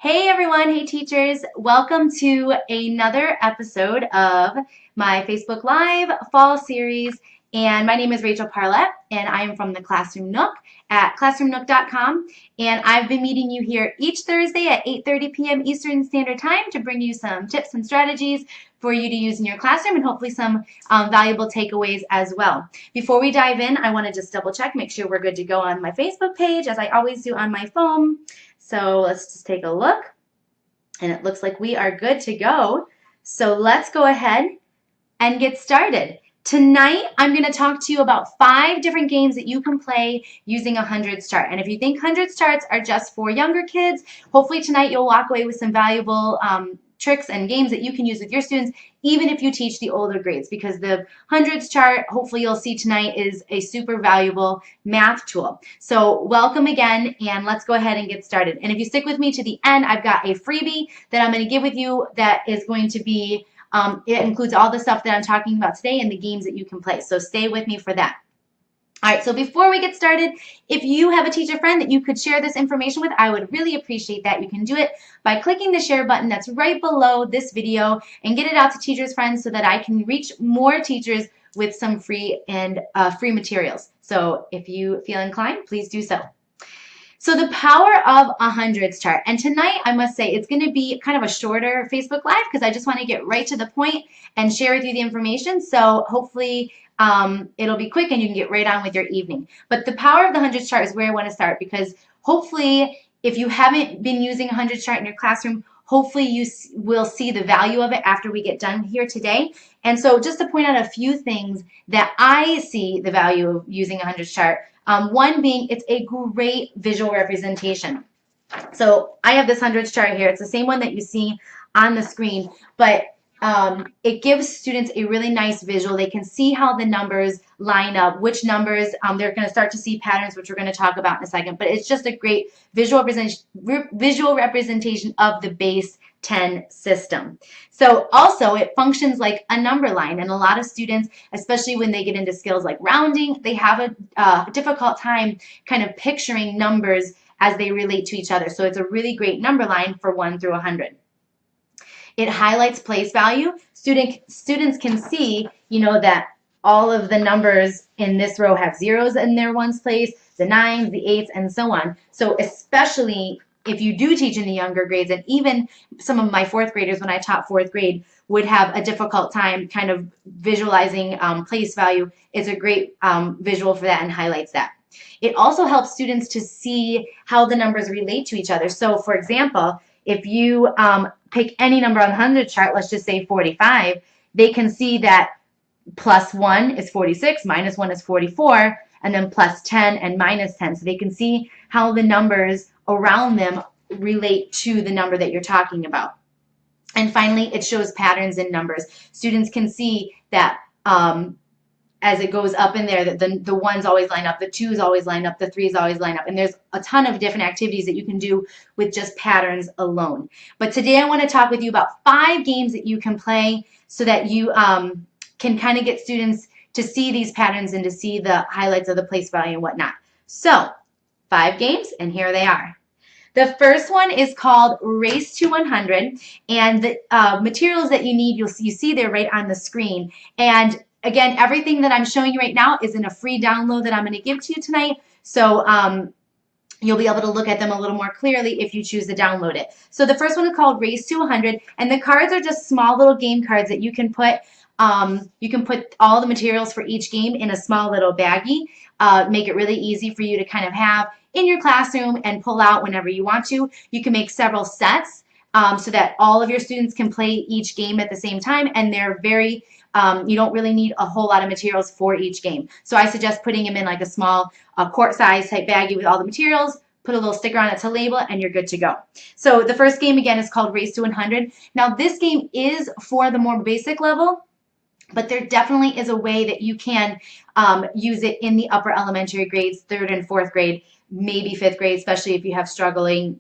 Hey everyone, hey teachers, welcome to another episode of my Facebook Live fall series. And my name is Rachel Parlett, and I am from the Classroom Nook at classroomnook.com. And I've been meeting you here each Thursday at 8:30 p.m. Eastern Standard Time to bring you some tips and strategies for you to use in your classroom and hopefully some valuable takeaways as well. Before we dive in, I want to just double check, make sure we're good to go on my Facebook page, as I always do on my phone. So let's just take a look. And it looks like we are good to go. So let's go ahead and get started. Tonight, I'm going to talk to you about 5 different games that you can play using a 100s chart. And if you think 100s charts are just for younger kids, hopefully tonight you'll walk away with some valuable tricks and games that you can use with your students, even if you teach the older grades, because the 100s chart, hopefully you'll see tonight, is a super valuable math tool. So welcome again, and let's go ahead and get started. And if you stick with me to the end, I've got a freebie that I'm going to give with you that is going to be it includes all the stuff that I'm talking about today and the games that you can play. So stay with me for that. All right, so before we get started, if you have a teacher friend that you could share this information with, I would really appreciate that. You can do it by clicking the share button that's right below this video and get it out to teachers' friends so that I can reach more teachers with some free materials. So if you feel inclined, please do so. So the power of a 100s chart. And tonight, I must say, it's going to be kind of a shorter Facebook Live because I just want to get right to the point and share with you the information. So hopefully it'll be quick and you can get right on with your evening. But the power of the 100s chart is where I want to start, because hopefully if you haven't been using a 100s chart in your classroom, hopefully you will see the value of it after we get done here today. And so just to point out a few things that I see the value of using a 100s chart. One being, it's a great visual representation. So I have this 100s chart here. It's the same one that you see on the screen, but it gives students a really nice visual. They can see how the numbers line up, which numbers, they're going to start to see patterns, which we're going to talk about in a second. But it's just a great visual representation of the base 10 system. So also it functions like a number line, and a lot of students, especially when they get into skills like rounding, they have a difficult time kind of picturing numbers as they relate to each other. So it's a really great number line for 1 through 100. It highlights place value. Students can see, that all of the numbers in this row have zeros in their ones place, the 9s, the 8s, and so on. So especially if you do teach in the younger grades, and even some of my 4th graders when I taught 4th grade would have a difficult time kind of visualizing place value, it's a great visual for that and highlights that. It also helps students to see how the numbers relate to each other. So for example, if you pick any number on the 100 chart, let's just say 45, they can see that plus 1 is 46, minus 1 is 44, and then plus 10 and minus 10. So they can see how the numbers around them relate to the number that you're talking about. And finally, it shows patterns in numbers. Students can see that as it goes up in there, that the 1s always line up, the 2s always line up, the 3s always line up. And there's a ton of different activities that you can do with just patterns alone. But today I want to talk with you about 5 games that you can play so that you can kind of get students to see these patterns and to see the highlights of the place value and whatnot. So 5 games, and here they are. The first one is called Race to 100, and the materials that you need, you see there right on the screen. And again, everything that I'm showing you right now is in a free download that I'm going to give to you tonight. So you'll be able to look at them a little more clearly if you choose to download it. So the first one is called Race to 100, and the cards are just small little game cards that you can put all the materials for each game in a small little baggie. Make it really easy for you to kind of have in your classroom and pull out whenever you want to. You can make several sets so that all of your students can play each game at the same time, and they're very you don't really need a whole lot of materials for each game. So I suggest putting them in like a small quart size type baggie with all the materials, put a little sticker on it to label it, and you're good to go. So the first game again is called Race to 100. Now this game is for the more basic level, but there definitely is a way that you can use it in the upper elementary grades, 3rd and 4th grade, maybe 5th grade, especially if you have struggling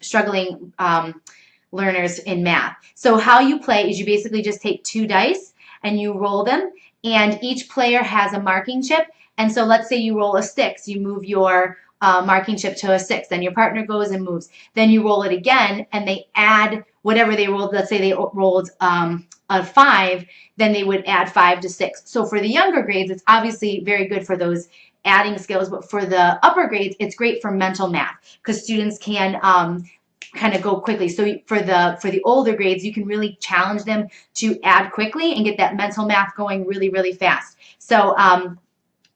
learners in math. So how you play is you basically just take 2 dice and you roll them, and each player has a marking chip. And so let's say you roll a 6, you move your marking chip to a 6. Then your partner goes and moves. Then you roll it again, and they add whatever they rolled. Let's say they rolled a 5, then they would add 5 to 6. So for the younger grades, it's obviously very good for those adding skills, but for the upper grades, it's great for mental math because students can kind of go quickly. So for the older grades, you can really challenge them to add quickly and get that mental math going really, really fast. So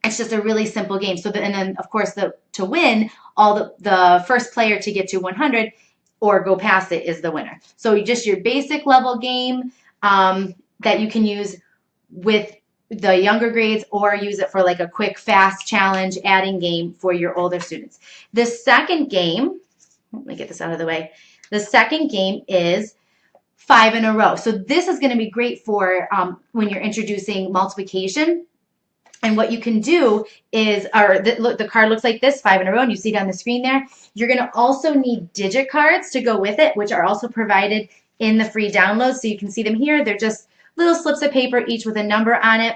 it's just a really simple game. So and then of course to win, the first player to get to 100 or go past it is the winner. So just your basic level game that you can use with the younger grades or use it for like a quick, fast challenge adding game for your older students. The second game, let me get this out of the way. The second game is 5 in a row. So this is going to be great for when you're introducing multiplication. And what you can do is, look, the card looks like this, 5 in a row, and you see it on the screen there. You're going to also need digit cards to go with it, which are also provided in the free download. So you can see them here. They're just little slips of paper, each with a number on it.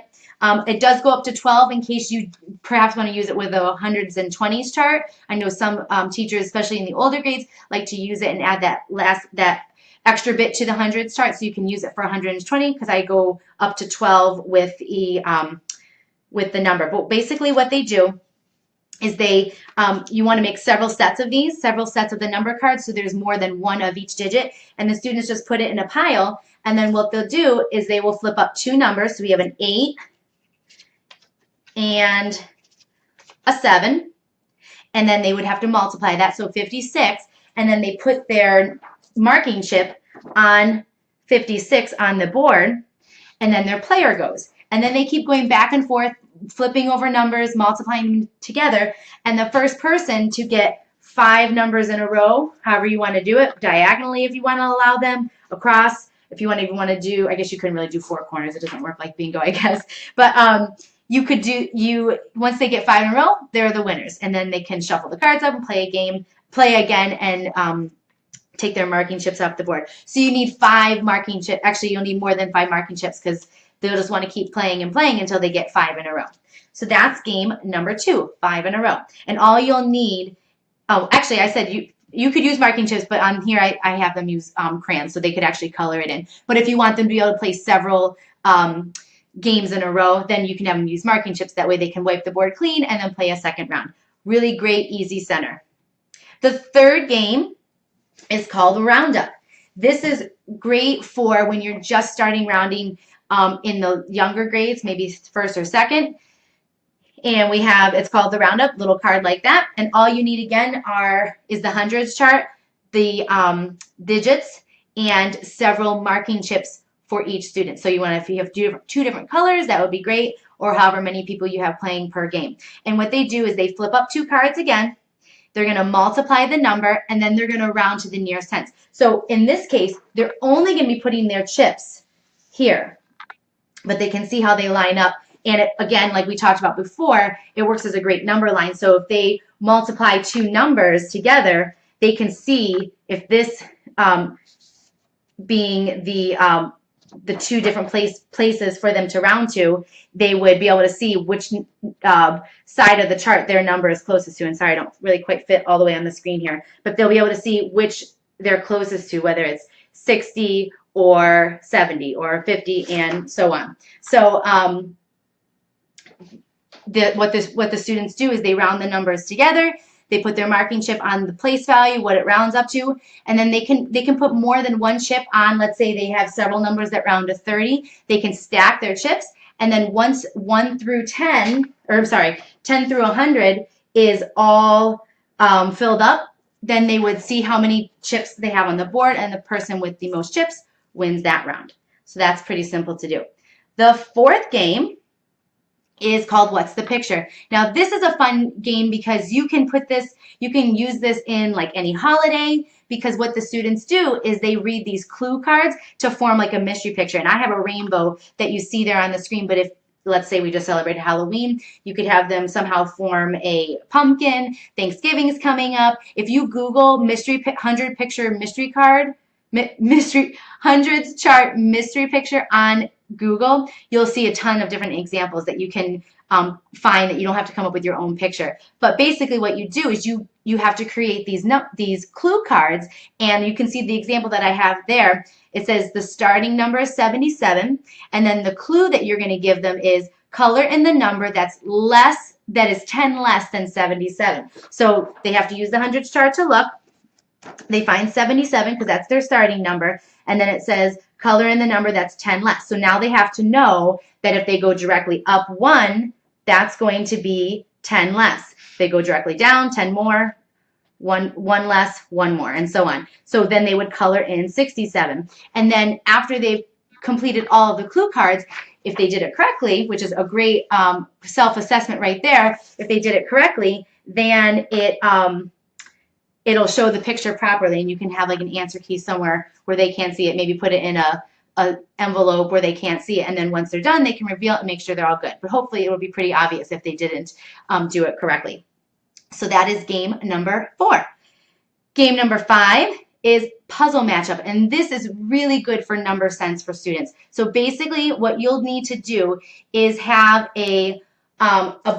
It does go up to 12 in case you perhaps want to use it with a hundreds and 20s chart. I know some teachers, especially in the older grades, like to use it and add that extra bit to the hundreds chart, so you can use it for 120 because I go up to 12 with the number. But basically what they do is you want to make several sets of these, several sets of the number cards, so there's more than one of each digit, and the students just put it in a pile, and then what they'll do is they will flip up 2 numbers. So we have an 8 and a 7, and then they would have to multiply that, so 56, and then they put their marking chip on 56 on the board, and then their player goes. And then they keep going back and forth, flipping over numbers, multiplying them together, and the first person to get 5 numbers in a row, however you want to do it, diagonally if you want to allow them, across, if you even want to do, I guess you couldn't really do 4 corners, it doesn't work like bingo, I guess, but you could once they get 5 in a row, they're the winners, and then they can shuffle the cards up and play again, and take their marking chips off the board. So you need 5 marking chips. Actually, you'll need more than 5 marking chips because they'll just want to keep playing and playing until they get 5 in a row. So that's game number 2, 5 in a row. And all you'll need, oh, actually, I said you could use marking chips, but on here I have them use crayons, so they could actually color it in. But if you want them to be able to play several games in a row, then you can have them use marking chips. That way they can wipe the board clean and then play a second round. Really great, easy center. The third game is called Roundup. This is great for when you're just starting rounding in the younger grades, maybe first or second. And it's called the Roundup, little card like that. And all you need again is the hundreds chart, the digits, and several marking chips for each student. So if you have 2 different colors, that would be great, or however many people you have playing per game. And what they do is they flip up 2 cards again. They're going to multiply the number, and then they're going to round to the nearest tens. So in this case, they're only going to be putting their chips here, but they can see how they line up. And again, like we talked about before, it works as a great number line. So if they multiply 2 numbers together, they can see if this being the 2 different places for them to round to, they would be able to see which side of the chart their number is closest to. And sorry, I don't really quite fit all the way on the screen here, but they'll be able to see which they're closest to, whether it's 60 or 70 or 50 and so on. So what the students do is they round the numbers together. They put their marking chip on the place value, what it rounds up to, and then they can put more than 1 chip on. Let's say they have several numbers that round to 30. They can stack their chips, and then once 10 through 100 is all filled up, then they would see how many chips they have on the board, and the person with the most chips wins that round. So that's pretty simple to do. The fourth game is called What's the Picture? Now this is a fun game because you can use this in like any holiday, because what the students do is they read these clue cards to form like a mystery picture. And I have a rainbow that you see there on the screen, but if let's say we just celebrated Halloween, you could have them somehow form a pumpkin. Thanksgiving is coming up. If you Google 100 picture mystery card, hundreds chart mystery picture on Google, you'll see a ton of different examples that you can fine that you don't have to come up with your own picture. But basically what you do is you have to create these clue cards, and you can see the example that I have there. It says the starting number is 77, and then the clue that you're going to give them is color in the number that is 10 less than 77. So they have to use the hundreds chart to look. They find 77 because that's their starting number, and then it says color in the number that's 10 less. So now they have to know that if they go directly up 1, that's going to be 10 less. If they go directly down, 10 more, one less, 1 more, and so on. So then they would color in 67. And then after they've completed all of the clue cards, if they did it correctly, which is a great self-assessment right there, if they did it correctly, then it'll show the picture properly, and you can have like an answer key somewhere where they can't see it. Maybe put it in a envelope where they can't see it, and then once they're done, they can reveal it and make sure they're all good. But hopefully it will be pretty obvious if they didn't do it correctly. So that is game number 4. Game number 5 is puzzle matchup, and this is really good for number sense for students. So basically what you'll need to do is have a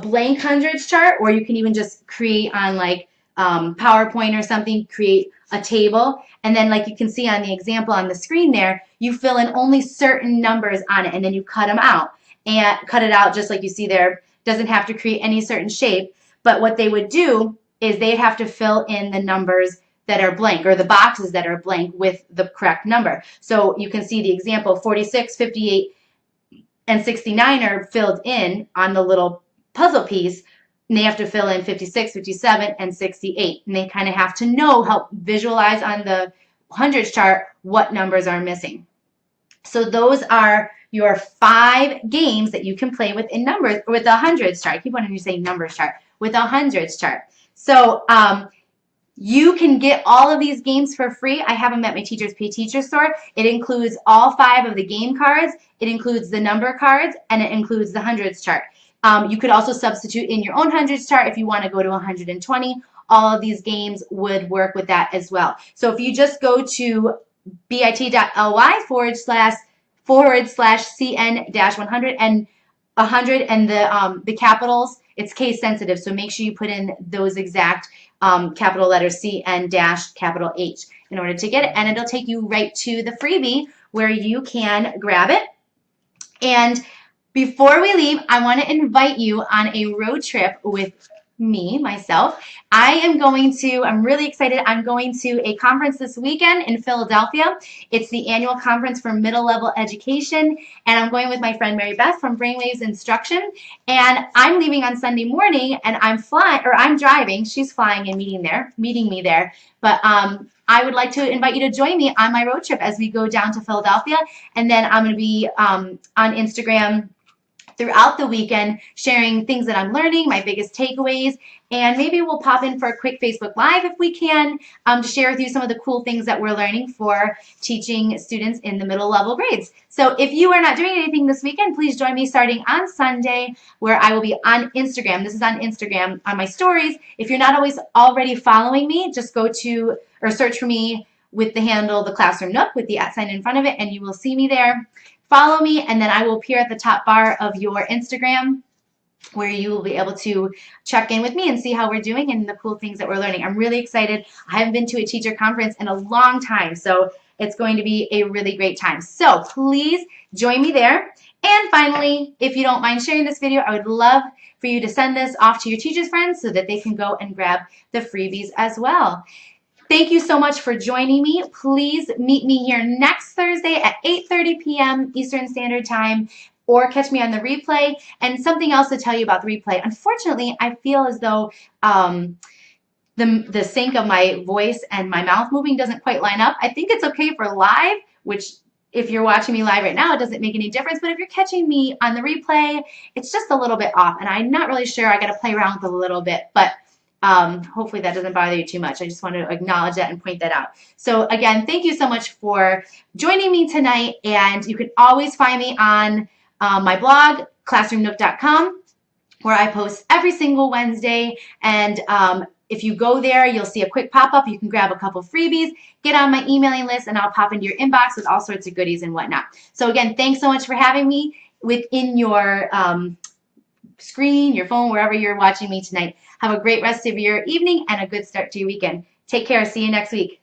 blank hundreds chart, or you can even just create on like PowerPoint or something, create a table, and then like you can see on the example on the screen there, you fill in only certain numbers on it, and then you cut them out and cut it out just like you see there. Doesn't have to create any certain shape, but what they would do is they'd have to fill in the numbers that are blank, or the boxes that are blank, with the correct number. So you can see the example, 46, 58, and 69 are filled in on the little puzzle piece, and they have to fill in 56, 57, and 68. And they kind of have to know, help visualize on the hundreds chart what numbers are missing. So those are your 5 games that you can play with in numbers, with a hundreds chart. I keep wanting to say numbers chart, with a hundreds chart. So you can get all of these games for free. I have them at my Teachers Pay Teacher store. It includes all 5 of the game cards. It includes the number cards, and it includes the hundreds chart. You could also substitute in your own hundreds chart if you want to go to 120. All of these games would work with that as well. So if you just go to bit.ly/CN-100, and 100 and the capitals, it's case sensitive, so make sure you put in those exact capital letters CN-capital H in order to get it, and it'll take you right to the freebie where you can grab it. And before we leave, I want to invite you on a road trip with myself. I'm really excited. I'm going to a conference this weekend in Philadelphia. It's the annual conference for middle level education, and I'm going with my friend Mary Beth from Brainwaves Instruction, and I'm leaving on Sunday morning, and I'm driving. She's flying and meeting me there. But I would like to invite you to join me on my road trip as we go down to Philadelphia, and then I'm going to be on Instagram throughout the weekend, sharing things that I'm learning, my biggest takeaways, and maybe we'll pop in for a quick Facebook Live if we can, to share with you some of the cool things that we're learning for teaching students in the middle level grades. So if you are not doing anything this weekend, please join me starting on Sunday, where I will be on Instagram. This is on Instagram on my stories. If you're not already following me, just go to or search for me with the handle The Classroom Nook with the @ sign in front of it, and you will see me there. Follow me, and then I will appear at the top bar of your Instagram, where you will be able to check in with me and see how we're doing and the cool things that we're learning. I'm really excited. I haven't been to a teacher conference in a long time, so it's going to be a really great time. So please join me there. And finally, if you don't mind sharing this video, I would love for you to send this off to your teachers' friends so that they can go and grab the freebies as well. Thank you so much for joining me. Please meet me here next Thursday at 8:30 p.m. Eastern Standard Time, or catch me on the replay. And something else to tell you about the replay. Unfortunately, I feel as though the sync of my voice and my mouth moving doesn't quite line up. I think it's okay for live, which if you're watching me live right now, it doesn't make any difference. But if you're catching me on the replay, it's just a little bit off. And I'm not really sure. I got to play around with it a little bit. But hopefully that doesn't bother you too much. I just want to acknowledge that and point that out. So again, thank you so much for joining me tonight, and you can always find me on my blog, classroomnook.com, where I post every single Wednesday, and if you go there, you'll see a quick pop-up. You can grab a couple freebies, get on my emailing list, and I'll pop into your inbox with all sorts of goodies and whatnot. So again, thanks so much for having me within your screen, your phone, wherever you're watching me tonight. Have a great rest of your evening and a good start to your weekend. Take care. See you next week.